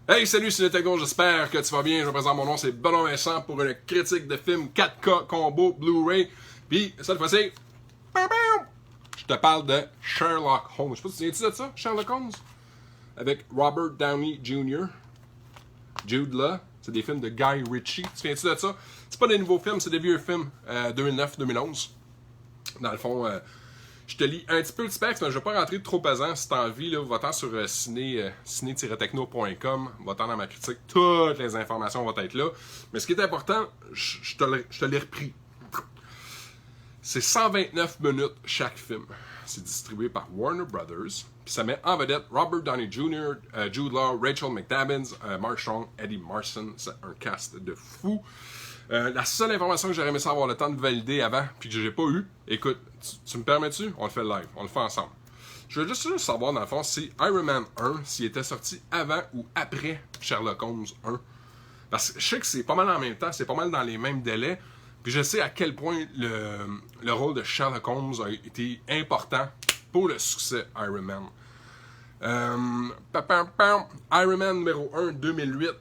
Hey, salut, c'est Netego, j'espère que tu vas bien. Je me présente, mon nom, c'est Benoît Vincent pour une critique de film 4K combo Blu-ray. Puis, cette fois-ci, je te parle de Sherlock Holmes. Je sais pas si tu te souviens de ça, Sherlock Holmes? Avec Robert Downey Jr., Jude Law. C'est des films de Guy Ritchie. Tu te souviens-tu de ça? C'est pas des nouveaux films, c'est des vieux films 2009-2011. Dans le fond, je te lis un petit peu le specs, mais je ne vais pas rentrer trop pesant. Si tu as envie, va-t'en sur ciné-techno.com, va-t'en dans ma critique. Toutes les informations vont être là. Mais ce qui est important, je te l'ai repris. C'est 129 minutes chaque film. C'est distribué par Warner Brothers. Puis ça met en vedette Robert Downey Jr., Jude Law, Rachel McAdams, Mark Strong, Eddie Marsan. C'est un cast de fou. La seule information que j'aurais aimé savoir le temps de valider avant, puis que j'ai pas eu, écoute, tu me permets-tu? On le fait live, on le fait ensemble. Je veux juste savoir, dans le fond, si Iron Man 1, s'il était sorti avant ou après Sherlock Holmes 1. Parce que je sais que c'est pas mal en même temps, c'est pas mal dans les mêmes délais, puis je sais à quel point le rôle de Sherlock Holmes a été important pour le succès Iron Man. Iron Man numéro 1, 2008.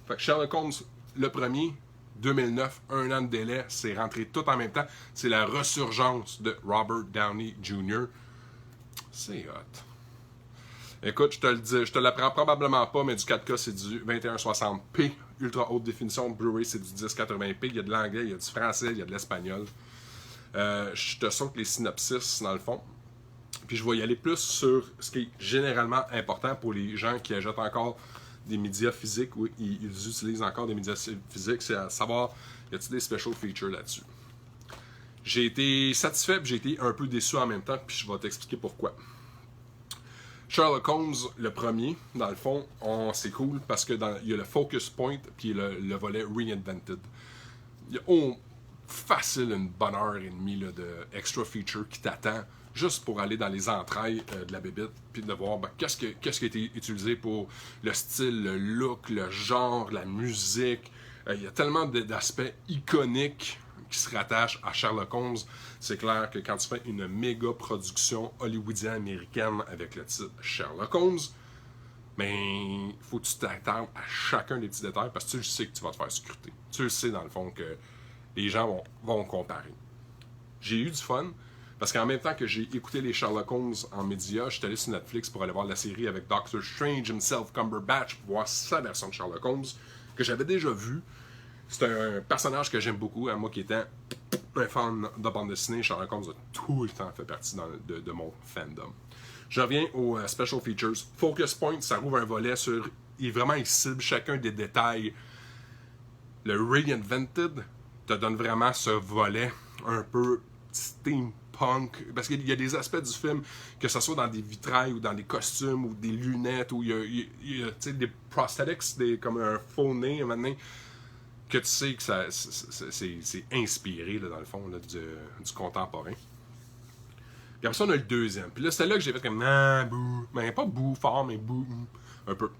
Fait que Sherlock Holmes, le premier, 2009, un an de délai, c'est rentré tout en même temps. C'est la resurgence de Robert Downey Jr. C'est hot. Écoute, je te le dis, je te l'apprends probablement pas, mais du 4K, c'est du 2160p. Ultra haute définition. Blu-ray, c'est du 1080p. Il y a de l'anglais, il y a du français, il y a de l'espagnol. Je te saute les synopsis, dans le fond. Puis je vais y aller plus sur ce qui est généralement important pour les gens qui achètent encore des médias physiques ou ils utilisent encore des médias physiques, c'est à savoir, y a-t-il des special features là-dessus? J'ai été satisfait et j'ai été un peu déçu en même temps, puis je vais t'expliquer pourquoi. Sherlock Holmes, le premier, dans le fond, c'est cool parce que il y a le focus point puis le volet reinvented. Il y a facile une bonne heure et demie là, de extra feature qui t'attend juste pour aller dans les entrailles de la bébite puis de voir qu'est-ce qui a été utilisé pour le style, le look, le genre, la musique. Il y a tellement d'aspects iconiques qui se rattachent à Sherlock Holmes. C'est clair que quand tu fais une méga production hollywoodienne américaine avec le titre Sherlock Holmes, mais il faut que tu t'attardes à chacun des petits détails parce que tu le sais que tu vas te faire scruter. Tu le sais dans le fond que les gens vont comparer. J'ai eu du fun, parce qu'en même temps que j'ai écouté les Sherlock Holmes en média, j'étais allé sur Netflix pour aller voir la série avec Doctor Strange himself, Cumberbatch, pour voir sa version de Sherlock Holmes, que j'avais déjà vue. C'est un personnage que j'aime beaucoup, moi qui étais un fan de bande dessinée, Sherlock Holmes a tout le temps fait partie de mon fandom. Je reviens aux special features. Focus Point, ça rouvre un volet sur... Il cible chacun des détails. Le Reinvented te donne vraiment ce volet un peu steampunk, parce qu'il y a des aspects du film, que ce soit dans des vitrailles ou dans des costumes ou des lunettes, ou il y a des prosthetics, comme un faux nez maintenant, que tu sais que c'est inspiré là, dans le fond là, du contemporain. Puis après ça, on a le deuxième. Puis là, c'était là que j'ai fait comme bouh. Mais pas bouh fort, mais bouh un peu.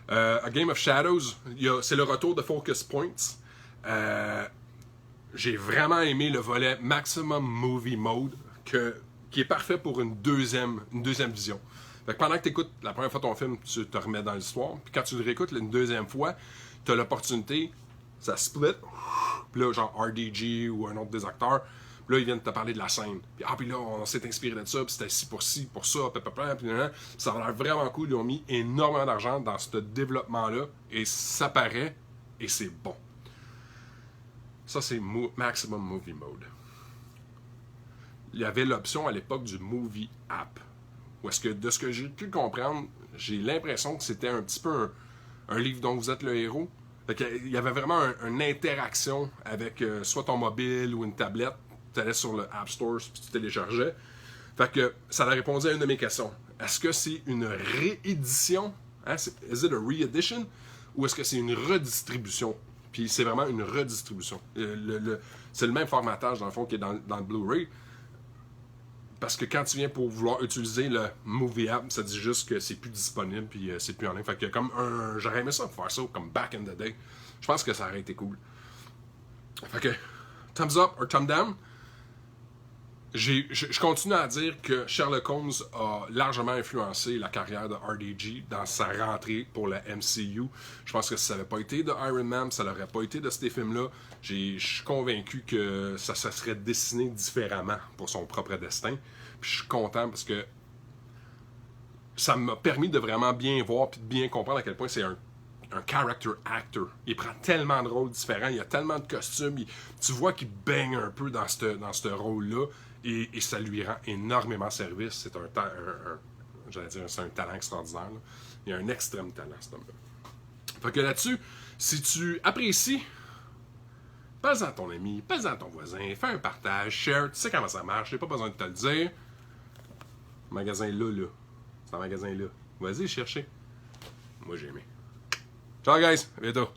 A Game of Shadows, c'est le retour de Focus Points. J'ai vraiment aimé le volet Maximum Movie Mode, qui est parfait pour une deuxième vision. Fait que pendant que tu écoutes la première fois ton film, tu te remets dans l'histoire. Puis quand tu le réécoutes une deuxième fois, tu as l'opportunité, ça split. Puis là, genre RDG ou un autre des acteurs, puis là, ils viennent te parler de la scène. Puis là, on s'est inspiré de ça, puis c'était ci pour ça, puis ça a l'air vraiment cool. Ils ont mis énormément d'argent dans ce développement-là, et ça paraît, et c'est bon. Ça, c'est Maximum Movie Mode. Il y avait l'option à l'époque du Movie App. Où est-ce que, de ce que j'ai pu comprendre, j'ai l'impression que c'était un petit peu un livre dont vous êtes le héros. Fait qu'il y avait vraiment une interaction avec soit ton mobile ou une tablette. Tu allais sur le App Store puis tu téléchargeais. Fait que ça a répondu à une de mes questions. Est-ce que c'est une réédition? Is it a re-edition? Ou est-ce que c'est une redistribution? Puis c'est vraiment une redistribution. C'est le même formatage, dans le fond, qui est dans le Blu-ray. Parce que quand tu viens pour vouloir utiliser le Movie App, ça dit juste que c'est plus disponible, puis c'est plus en ligne. Fait que j'aurais aimé ça faire ça comme back in the day. Je pense que ça aurait été cool. Fait que, thumbs up or thumb down? je continue à dire que Sherlock Holmes a largement influencé la carrière de RDG dans sa rentrée pour la MCU. Je pense que si ça n'avait pas été de Iron Man, ça n'aurait pas été de ces films-là. Je suis convaincu que ça se serait dessiné différemment pour son propre destin. Puis je suis content parce que ça m'a permis de vraiment bien voir et de bien comprendre à quel point c'est un character actor. Il prend tellement de rôles différents, il y a tellement de costumes, tu vois qu'il baigne un peu dans ce rôle-là et ça lui rend énormément service. C'est j'allais dire, c'est un talent extraordinaire. Là. Il a un extrême talent, cet homme-là. Fait que là-dessus, si tu apprécies, passe à ton ami, passe à ton voisin, fais un partage, share, tu sais comment ça marche, j'ai pas besoin de te le dire. Magasin là. C'est un magasin là. Vas-y, chercher. Moi, j'ai aimé. Ciao, guys. À bientôt.